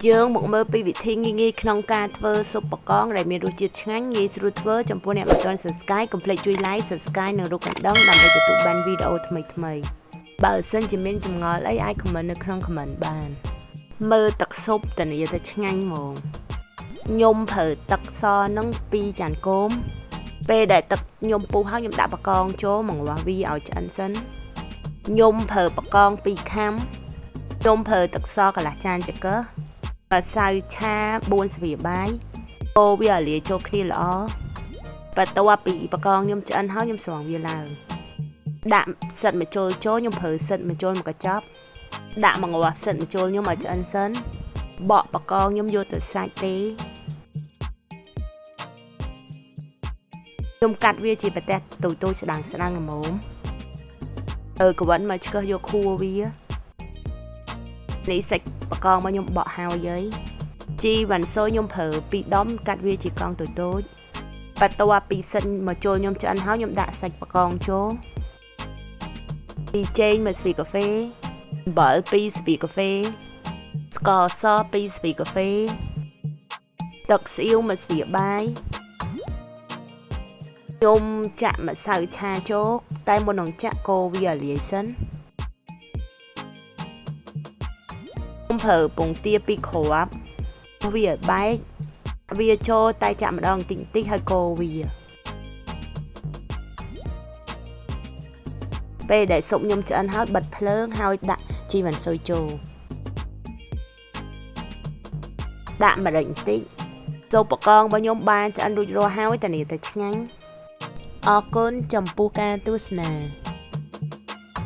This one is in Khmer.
Dương một mơ bị thi nghiក្នុងការធ្វើស៊ុបបកងដែលមានរសជាតិឆ្ងាញ់ងាយស្រួលធ្វើចំពោះអ្នកមិនទាន់ Subscribe កុំភ្លេចជួយ Like Subscribe និងរូបកណ្ដឹងដើម្បីទទួលបានវីដេអូថ្មីៗបើសិនជាមានចម្ងល់អីអាច comment នៅក្នុង comment បានមើលទឹកស៊ុបធានាថាឆ្ងាញ់ហ្មងខ្ញុំប្រើទឹកសនឹង2ចានគោមពេលដែលទឹកខ្ញុំពុះហើយខ្ញុំដាក់បកងចូលមកវាស់វាឲ្យឆ្អិនសិនខ្ញុំប្រើបកង2ខាំខ្ញុំប្រើទឹកសកន្លះចានចង្កឹះម្សៅឆា4ស្លាបបាយកូរវាឲ្យលាយចូលគ្នាល្អបន្ទាប់ពីបកងខ្ញុំឆ្អិនហើយខ្ញុំស្រង់វាឡើងដាក់ផ្សិតម្ជុលចូលខ្ញុំប្រើផ្សិតម្ជុលមកកញ្ចប់ដាក់មកងាស់ផ្សិតម្ជុលខ្ញុំឲ្យឆ្អិនសិនបកបកងខ្ញុំយកទៅសាច់ទេខ្ញុំកាត់វាជាប្រទេសតូចស្ដាងល្មមក្វិនមកឆ្កឹះយកខួរវានេះសាច់បកងមកខ្ញុំបកហើយហើយជីវ៉ាន់សូខ្ញុំប្រើ2ដុំកាត់វាជាកង់តូចបន្ទាប់ពីសិនមកចូលខ្ញុំឆ្អិនហើយខ្ញុំដាក់សាច់បកងចូលពីចេង1ស្លាបកាហ្វេអំបិល2ស្លាបកាហ្វេស្ករស2ស្លាបកាហ្វេទឹកស្អ៊ីវ1ស្លាបបាយខ្ញុំចាក់ម្សៅឆាចូលតែមុននឹងចាក់កូរវាឲ្យលាយសិនខ្ញុំប្រើពងទា2គ្រាប់វាឲ្យបែកវាចូលតែចាក់ម្ដងតិចហើយកូរវាពេលដែលស៊ុបខ្ញុំឆ្អិនហើយបិទភ្លើងហើយដាក់ជីវ៉ាន់ស៊ុយចូលដាក់ម្រេចបន្តិចស៊ុបបកងរបស់ខ្ញុំបានឆ្អិនរួចរាល់ហើយតានេះតែឆ្ងាញ់អរគុណចំពោះការទស្សនា